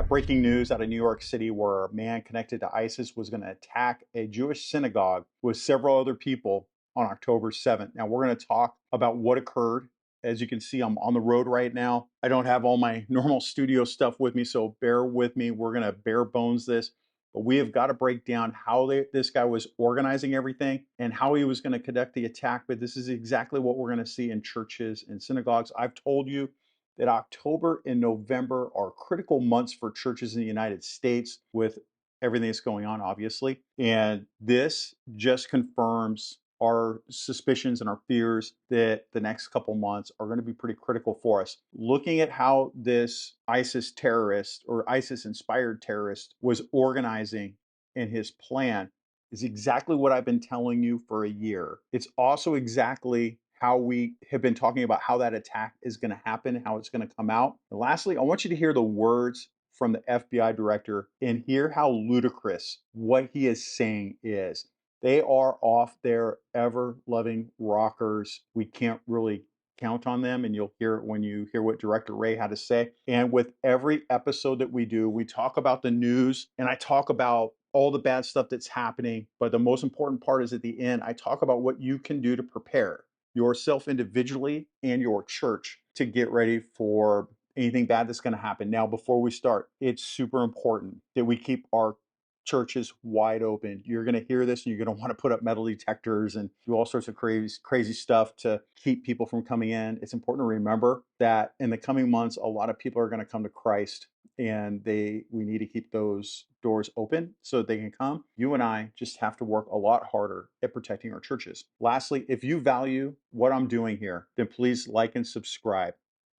got breaking news out of New York City where a man connected to ISIS was going to attack a Jewish synagogue with several other people on October 7th. Now, we're going to talk about what occurred. As you can see, I'm on the road right now. I don't have all my normal studio stuff with me, so bear with me. We're going to bare bones this. But we have got to break down how this guy was organizing everything and how he was going to conduct the attack. But this is exactly what we're going to see in churches and synagogues. I've told you that October and November are critical months for churches in the United States with everything that's going on, obviously. And this just confirms our suspicions and our fears that the next couple months are going to be pretty critical for us. Looking at how this ISIS terrorist or ISIS inspired terrorist was organizing in his plan is exactly what I've been telling you for a year. It's also exactly how we have been talking about how that attack is going to happen, how it's going to come out. And lastly, I want you to hear the words from the FBI director and hear how ludicrous what he is saying is. They are off their ever-loving rockers. We can't really count on them, and you'll hear it when you hear what Director Ray had to say. And with every episode that we do, we talk about the news, and I talk about all the bad stuff that's happening. But the most important part is at the end, I talk about what you can do to prepare yourself individually and your church to get ready for anything bad that's going to happen. Now, before we start, it's super important that we keep our churches wide open. You're going to hear this and you're going to want to put up metal detectors and do all sorts of crazy stuff to keep people from coming in. It's important to remember that in the coming months, a lot of people are going to come to Christ, and we need to keep those doors open so that they can come. You and I just have to work a lot harder at protecting our churches. Lastly, if you value what I'm doing here, then please like and subscribe.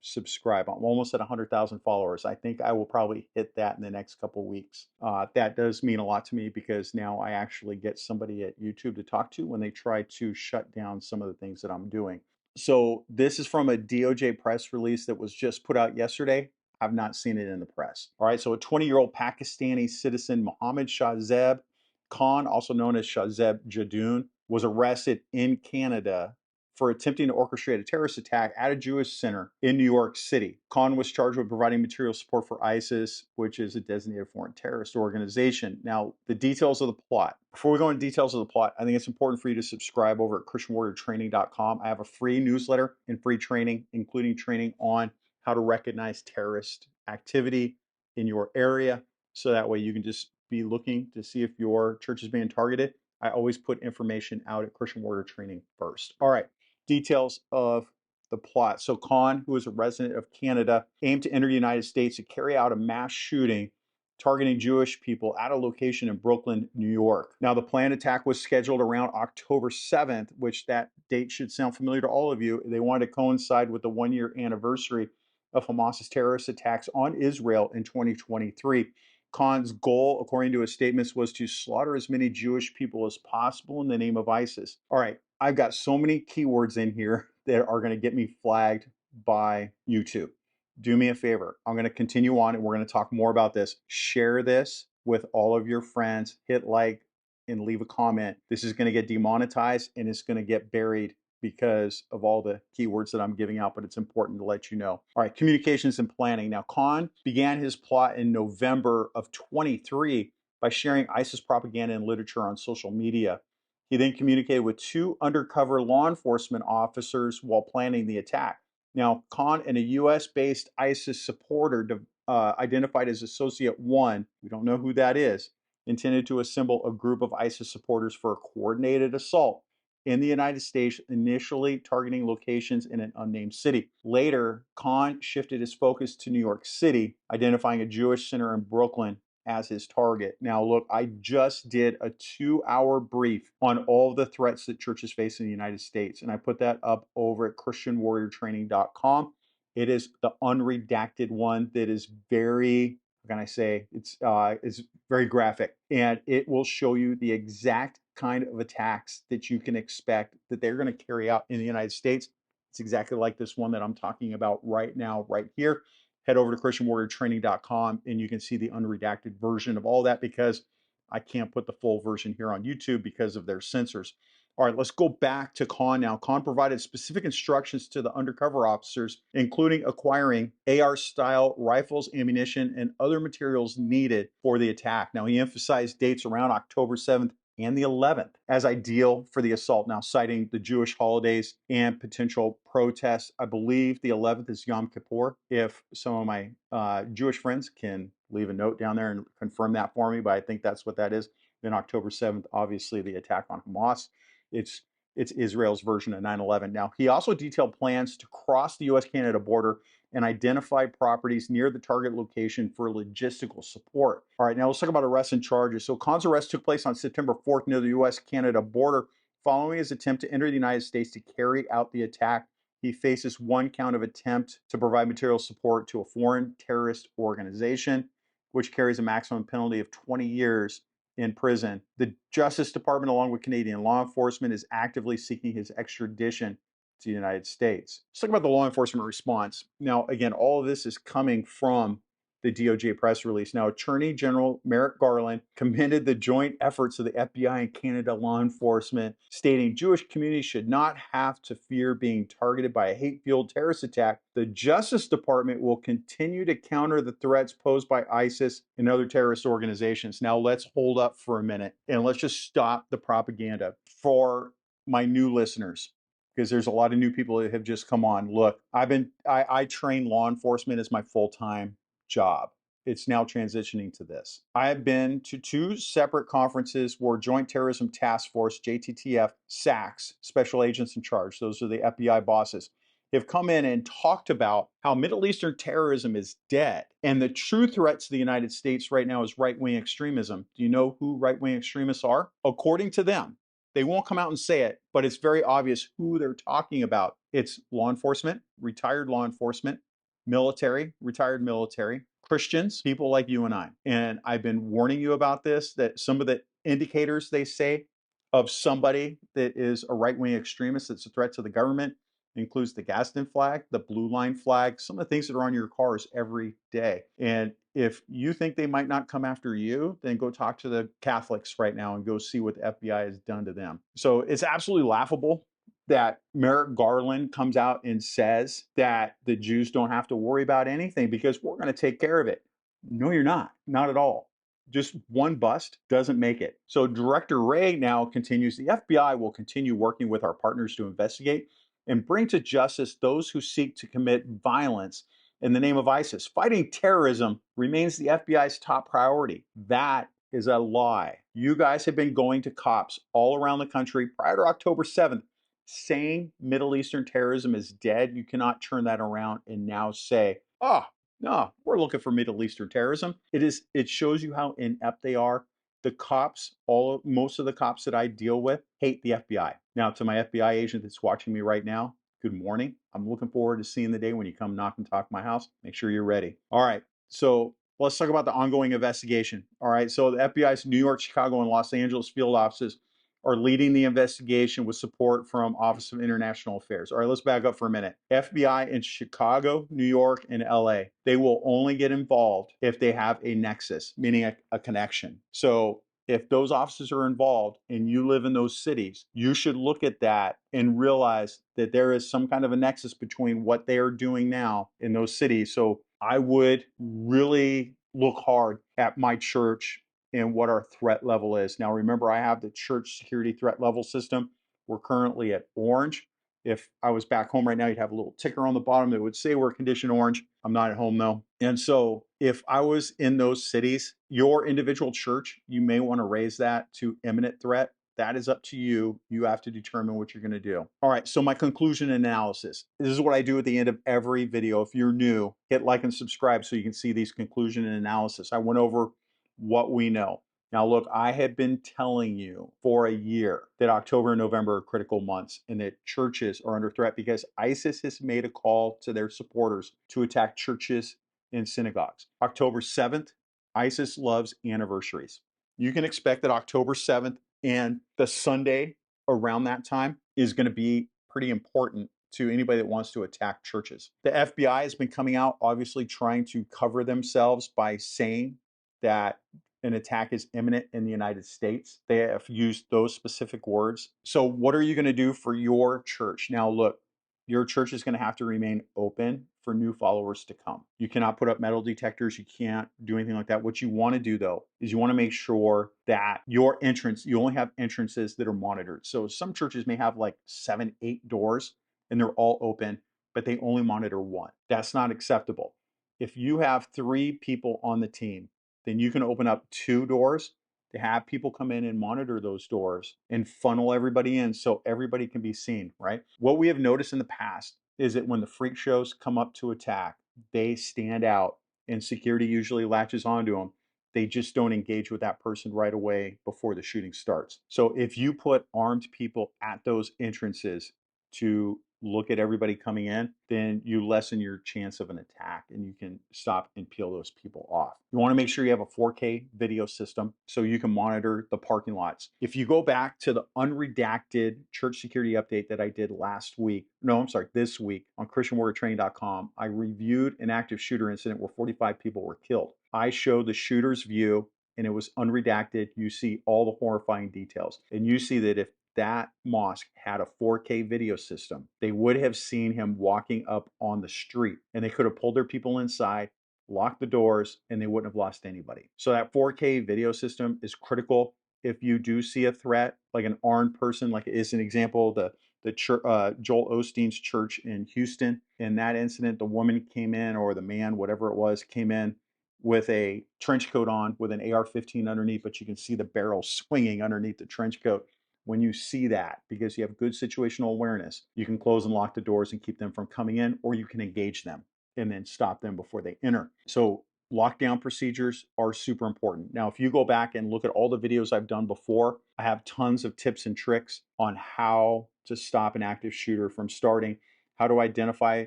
I'm almost at 100,000 followers. I think I will probably hit that in the next couple of weeks. That does mean a lot to me because now I actually get somebody at YouTube to talk to when they try to shut down some of the things that I'm doing. So this is from a DOJ press release that was just put out yesterday. I've not seen it in the press. All right, so a 20-year-old Pakistani citizen, Mohammed Shahzab Khan, also known as Shahzab Jadoon, was arrested in Canada for attempting to orchestrate a terrorist attack at a Jewish center in New York City. Khan was charged with providing material support for ISIS, which is a designated foreign terrorist organization. Now, the details of the plot. Before we go into details of the plot, I think it's important for you to subscribe over at ChristianWarriorTraining.com. I have a free newsletter and free training, including training on how to recognize terrorist activity in your area. So that way you can just be looking to see if your church is being targeted. I always put information out at Christian Warrior Training first. All right. Details of the plot. So Khan, who is a resident of Canada, aimed to enter the United States to carry out a mass shooting targeting Jewish people at a location in Brooklyn, New York. Now, the planned attack was scheduled around October 7th, which that date should sound familiar to all of you. They wanted to coincide with the one-year anniversary of Hamas's terrorist attacks on Israel in 2023. Khan's goal, according to his statements, was to slaughter as many Jewish people as possible in the name of ISIS. All right, I've got so many keywords in here that are going to get me flagged by YouTube. Do me a favor. I'm going to continue on and we're going to talk more about this. Share this with all of your friends. Hit like and leave a comment. This is going to get demonetized and it's going to get buried because of all the keywords that I'm giving out, but it's important to let you know. All right, communications and planning. Now, Khan began his plot in November of 23 by sharing ISIS propaganda and literature on social media. He then communicated with two undercover law enforcement officers while planning the attack. Now, Khan and a U.S.-based ISIS supporter identified as Associate 1, we don't know who that is, intended to assemble a group of ISIS supporters for a coordinated assault in the United States, initially targeting locations in an unnamed city. Later, Khan shifted his focus to New York City, identifying a Jewish center in Brooklyn as his target. Now, look, I just did a 2-hour brief on all of the threats that churches face in the United States, and I put that up over at ChristianWarriorTraining.com. It is the unredacted one that is very, how can I say, it's very graphic, and it will show you the exact kind of attacks that you can expect that they're going to carry out in the United States. It's exactly like this one that I'm talking about right now, right here. Head over to ChristianWarriorTraining.com and you can see the unredacted version of all that because I can't put the full version here on YouTube because of their censors. All right, let's go back to Khan now. Khan provided specific instructions to the undercover officers, including acquiring AR-style rifles, ammunition, and other materials needed for the attack. Now, he emphasized dates around October 7th and the 11th as ideal for the assault. Now, citing the Jewish holidays and potential protests. I believe the 11th is Yom Kippur. If some of my Jewish friends can leave a note down there and confirm that for me, but I think that's what that is. Then October 7th, obviously the attack on Hamas. It's Israel's version of 9/11. Now, he also detailed plans to cross the U.S.-Canada border and identify properties near the target location for logistical support. All right, now let's talk about arrests and charges. So Khan's arrest took place on September 4th near the U.S.-Canada border following his attempt to enter the United States to carry out the attack. He faces one count of attempt to provide material support to a foreign terrorist organization, which carries a maximum penalty of 20 years in prison. The Justice Department, along with Canadian law enforcement, is actively seeking his extradition to the United States. Let's talk about the law enforcement response. Now, again, all of this is coming from the DOJ press release. Now, Attorney General Merrick Garland commended the joint efforts of the FBI and Canada law enforcement, stating Jewish communities should not have to fear being targeted by a hate-fueled terrorist attack. The Justice Department will continue to counter the threats posed by ISIS and other terrorist organizations. Now, let's hold up for a minute and let's just stop the propaganda. For my new listeners, because there's a lot of new people that have just come on. Look, I train law enforcement as my full-time job. It's now transitioning to this. I have been to two separate conferences where Joint Terrorism Task Force, JTTF, SACs, Special Agents in Charge, those are the FBI bosses, have come in and talked about how Middle Eastern terrorism is dead. And the true threat to the United States right now is right-wing extremism. Do you know who right-wing extremists are? According to them, they won't come out and say it, but it's very obvious who they're talking about. It's law enforcement, retired law enforcement, military, retired military, Christians, people like you and I. And I've been warning you about this, that some of the indicators they say of somebody that is a right-wing extremist that's a threat to the government includes the Gadsden flag, the blue line flag, some of the things that are on your cars every day. And if you think they might not come after you, then go talk to the Catholics right now and go see what the FBI has done to them. So it's absolutely laughable that Merrick Garland comes out and says that the Jews don't have to worry about anything because we're going to take care of it. No, you're not. Not at all. Just one bust doesn't make it. So Director Wray now continues, the FBI will continue working with our partners to investigate and bring to justice those who seek to commit violence in the name of ISIS. Fighting terrorism remains the FBI's top priority. That is a lie. You guys have been going to cops all around the country prior to October 7th saying Middle Eastern terrorism is dead. You cannot turn that around and now say, oh, no, we're looking for Middle Eastern terrorism. It shows you how inept they are. The cops, most of the cops that I deal with hate the FBI. Now, to my FBI agent that's watching me right now, good morning. I'm looking forward to seeing the day when you come knock and talk my house. Make sure you're ready. All right. So let's talk about the ongoing investigation. All right. So the FBI's New York, Chicago, and Los Angeles field offices are leading the investigation with support from Office of International Affairs. All right, let's back up for a minute. FBI in Chicago, New York, and LA, they will only get involved if they have a nexus, meaning a connection. So if those officers are involved and you live in those cities, you should look at that and realize that there is some kind of a nexus between what they are doing now in those cities. So I would really look hard at my church and what our threat level is. Now, remember, I have the church security threat level system. We're currently at orange. If I was back home right now, you'd have a little ticker on the bottom that would say we're condition orange. I'm not at home though. And so if I was in those cities, your individual church, you may want to raise that to imminent threat. That is up to you. You have to determine what you're going to do. All right, so my conclusion analysis. This is what I do at the end of every video. If you're new, hit like and subscribe so you can see these conclusion and analysis. I went over what we know. Now, look, I have been telling you for a year that October and November are critical months and that churches are under threat because ISIS has made a call to their supporters to attack churches and synagogues. October 7th, ISIS loves anniversaries. You can expect that October 7th and the Sunday around that time is going to be pretty important to anybody that wants to attack churches. The FBI has been coming out, obviously trying to cover themselves by saying that an attack is imminent in the United States. They have used those specific words. So what are you going to do for your church? Now, look, your church is going to have to remain open for new followers to come. You cannot put up metal detectors. You can't do anything like that. What you want to do, though, is you want to make sure that your entrance, you only have entrances that are monitored. So some churches may have like 7, 8 doors and they're all open, but they only monitor one. That's not acceptable. If you have 3 people on the team, then you can open up 2 doors to have people come in and monitor those doors and funnel everybody in so everybody can be seen, right? What we have noticed in the past is that when the freak shows come up to attack, they stand out and security usually latches onto them. They just don't engage with that person right away before the shooting starts. So if you put armed people at those entrances to look at everybody coming in, then you lessen your chance of an attack and you can stop and peel those people off. You want to make sure you have a 4K video system so you can monitor the parking lots. If you go back to the unredacted church security update that I did this week on ChristianWarriorTraining.com, I reviewed an active shooter incident where 45 people were killed. I showed the shooter's view and it was unredacted. You see all the horrifying details. And you see that if that mosque had a 4K video system, they would have seen him walking up on the street and they could have pulled their people inside, locked the doors, and they wouldn't have lost anybody. So that 4K video system is critical. If you do see a threat, like an armed person, like is an example, the church, Joel Osteen's church in Houston, in that incident, the woman came in, or the man, whatever it was, came in with a trench coat on with an AR-15 underneath, but you can see the barrel swinging underneath the trench coat. When you see that, because you have good situational awareness, you can close and lock the doors and keep them from coming in, or you can engage them and then stop them before they enter. So lockdown procedures are super important. Now, if you go back and look at all the videos I've done before, I have tons of tips and tricks on how to stop an active shooter from starting, how to identify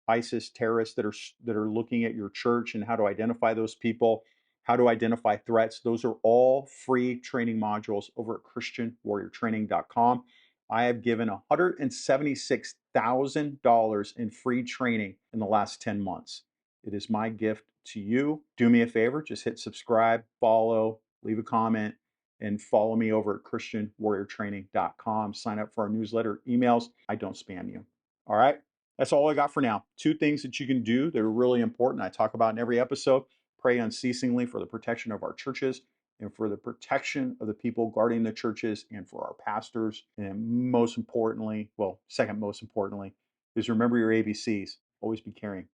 ISIS terrorists that are looking at your church and how to identify those people, how to identify threats. Those are all free training modules over at ChristianWarriorTraining.com. I have given $176,000 in free training in the last 10 months. It is my gift to you. Do me a favor, just hit subscribe, follow, leave a comment, and follow me over at ChristianWarriorTraining.com. Sign up for our newsletter emails. I don't spam you. All right, that's all I got for now. 2 things that you can do that are really important. I talk about in every episode. Pray unceasingly for the protection of our churches and for the protection of the people guarding the churches and for our pastors. And most importantly, well, second most importantly, is remember your ABCs. Always be caring.